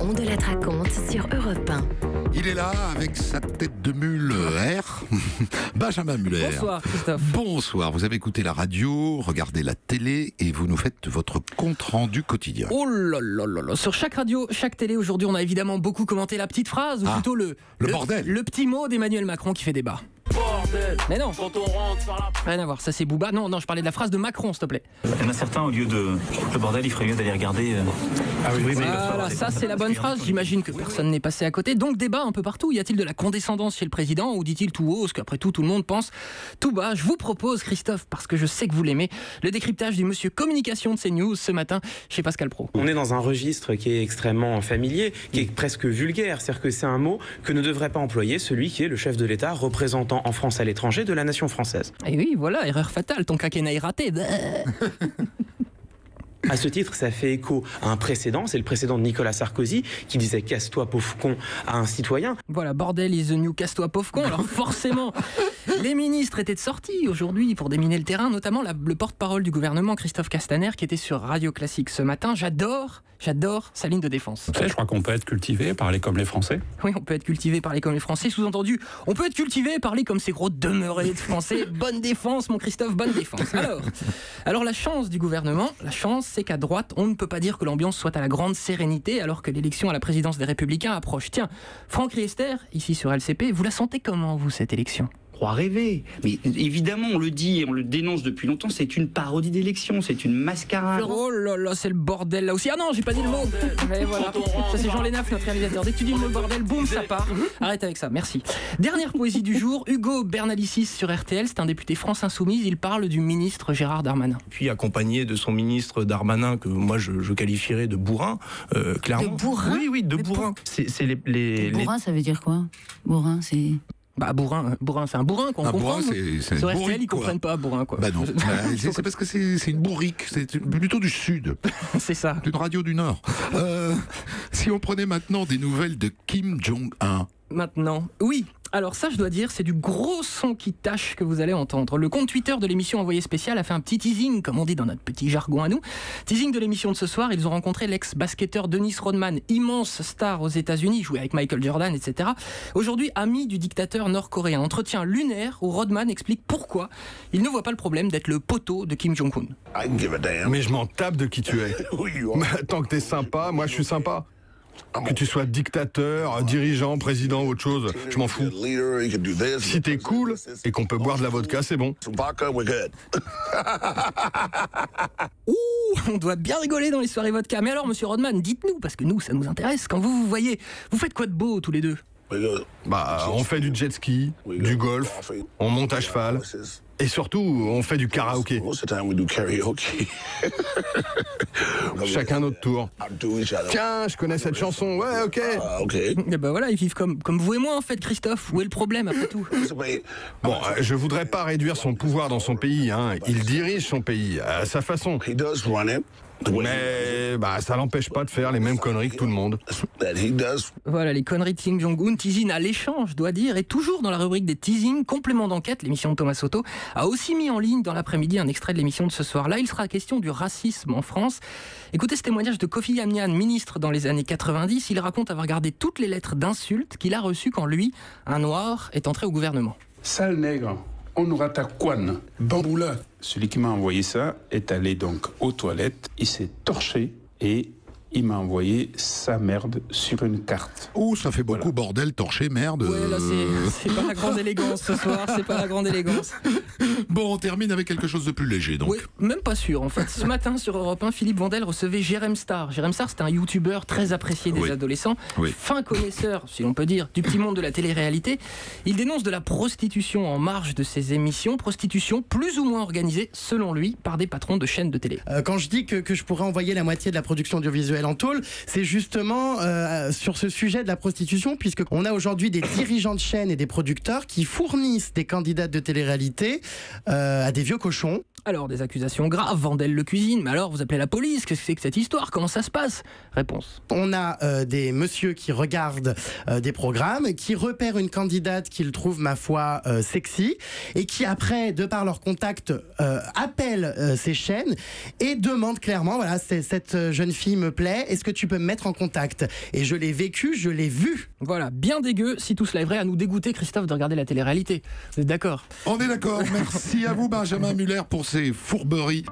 On de la raconte sur Europe 1. Il est là avec sa tête de mule R, Benjamin Muller. Bonsoir Christophe. Bonsoir, vous avez écouté la radio, regardé la télé et vous nous faites votre compte-rendu quotidien. Oh là là là là. Sur chaque radio, chaque télé, aujourd'hui on a évidemment beaucoup commenté la petite phrase, ou plutôt le bordel. Le petit mot d'Emmanuel Macron qui fait débat. Bordel. Mais non, Quand on rentre par la... rien à voir, ça c'est Booba. Non, je parlais de la phrase de Macron, s'il te plaît. Il y en a certains, au lieu de le bordel, il ferait mieux d'aller regarder. Voilà, ça c'est la bonne phrase. J'imagine que personne n'est passé à côté. Donc débat un peu partout. Y a-t-il de la condescendance chez le président ou dit-il tout haut, ce qu'après tout le monde pense tout bas? Je vous propose, Christophe, parce que je sais que vous l'aimez, le décryptage du monsieur communication de CNews ce matin chez Pascal Praud. On est dans un registre qui est extrêmement familier, qui est presque vulgaire. C'est-à-dire que c'est un mot que ne devrait pas employer celui qui est le chef de l'État, représentant en France à l'étranger de la nation française. Et oui, voilà, erreur fatale, ton quinquennat est raté. À ce titre, ça fait écho à un précédent, c'est le précédent de Nicolas Sarkozy, qui disait « casse-toi, pauvre con » à un citoyen. Voilà, bordel is the new casse-toi pauvre con. Alors forcément, les ministres étaient de sortie aujourd'hui pour déminer le terrain, notamment le porte-parole du gouvernement, Christophe Castaner, qui était sur Radio Classique ce matin. J'adore sa ligne de défense. Tu sais, je crois qu'on peut être cultivé, parler comme les Français. Oui, on peut être cultivé, parler comme les Français. Sous-entendu, on peut être cultivé, parler comme ces gros demeurés de Français. Bonne défense, mon Christophe, bonne défense. Alors la chance du gouvernement, c'est qu'à droite, on ne peut pas dire que l'ambiance soit à la grande sérénité alors que l'élection à la présidence des Républicains approche. Tiens, Franck Riester, ici sur LCP, vous la sentez comment, vous, cette élection ? Croire rêver. Mais évidemment, on le dit et on le dénonce depuis longtemps, c'est une parodie d'élection, c'est une mascarade. Oh là là, c'est le bordel là aussi. Ah non, j'ai pas dit le mot. Mais voilà, ça c'est Jean Lénaf, notre réalisateur. Dès que tu dis le mot bordel, boum, ça part. Arrête avec ça, merci. Dernière poésie du jour, Hugo Bernalicis sur RTL, c'est un député France Insoumise, il parle du ministre Gérard Darmanin. Puis accompagné de son ministre Darmanin, que moi je qualifierais de bourrin, clairement. De bourrin ? Oui, de bourrin. C'est Bourrin, ça veut dire quoi ? Bourrin, c'est... Bah bourrin, c'est un bourrin qu'on comprend. Bourrin, c'est sur une RTL, bourrique, ils comprennent pas bourrin quoi. Bah non, c'est parce que c'est une bourrique, c'est plutôt du sud. C'est ça. C'est une radio du nord. Si on prenait maintenant des nouvelles de Kim Jong-un. Maintenant, oui. Alors ça, je dois dire, c'est du gros son qui tâche que vous allez entendre. Le compte Twitter de l'émission Envoyé Spécial a fait un petit teasing, comme on dit dans notre petit jargon à nous. Teasing de l'émission de ce soir, ils ont rencontré l'ex-basketteur Dennis Rodman, immense star aux États-Unis, joué avec Michael Jordan, etc. Aujourd'hui, ami du dictateur nord-coréen. Entretien lunaire où Rodman explique pourquoi il ne voit pas le problème d'être le poteau de Kim Jong-un. Mais je m'en tape de qui tu es. Tant que t'es sympa, moi je suis sympa. Que tu sois dictateur, dirigeant, président ou autre chose, je m'en fous. Si t'es cool et qu'on peut boire de la vodka, c'est bon. Ouh, on doit bien rigoler dans les soirées vodka. Mais alors, monsieur Rodman, dites-nous, parce que nous, ça nous intéresse. Quand vous voyez, vous faites quoi de beau tous les deux ? Bah, on fait du jet ski, du golf, on monte à cheval. Et surtout, on fait du karaoké. Chacun notre tour. Tiens, je connais cette chanson. Ouais, ok. Et ben voilà, ils vivent comme vous et moi en fait, Christophe. Où est le problème après tout ? Bon, je voudrais pas réduire son pouvoir dans son pays. Hein. Il dirige son pays à sa façon. Mais ça l'empêche pas de faire les mêmes conneries que tout le monde. Voilà, les conneries de Kim Jong-un, teasing à l'échange, je dois dire. Et toujours dans la rubrique des teasings, complément d'enquête, l'émission de Thomas Soto a aussi mis en ligne dans l'après-midi un extrait de l'émission de ce soir-là. Il sera question du racisme en France. Écoutez ce témoignage de Kofi Annan, ministre dans les années 90. Il raconte avoir gardé toutes les lettres d'insultes qu'il a reçues quand lui, un noir, est entré au gouvernement. Sale nègre, on aura ta couane, bamboula. Celui qui m'a envoyé ça est allé donc aux toilettes, il s'est torché et il m'a envoyé sa merde sur une carte. Oh, ça fait beaucoup bordel, torché, merde. Ouais, là, c'est pas la grande élégance ce soir, c'est pas la grande élégance. Bon, on termine avec quelque chose de plus léger, donc. Oui, même pas sûr, en fait. Ce matin, sur Europe 1, Philippe Vandel recevait Jérém Star. Jérém Star, c'est un youtubeur très apprécié des adolescents, fin connaisseur, si l'on peut dire, du petit monde de la télé-réalité. Il dénonce de la prostitution en marge de ses émissions, prostitution plus ou moins organisée, selon lui, par des patrons de chaînes de télé. Quand je dis que je pourrais envoyer la moitié de la production audiovisuelle en tôle, c'est justement sur ce sujet de la prostitution, puisqu'on a aujourd'hui des dirigeants de chaînes et des producteurs qui fournissent des candidates de télé-réalité à des vieux cochons. Alors, des accusations graves, Vandel le cuisine, mais alors vous appelez la police, qu'est-ce que c'est que cette histoire? Comment ça se passe? Réponse. On a des messieurs qui regardent des programmes, qui repèrent une candidate qu'ils trouvent, ma foi, sexy, et qui après, de par leur contact, appellent ces chaînes et demandent clairement, voilà, cette jeune fille me plaît, est-ce que tu peux me mettre en contact? Et je l'ai vécu, je l'ai vu. Voilà, bien dégueu, si tout cela est vrai, à nous dégoûter, Christophe, de regarder la télé-réalité. Vous êtes d'accord? On est d'accord. Merci à vous, Benjamin Muller, pour ces fourberies.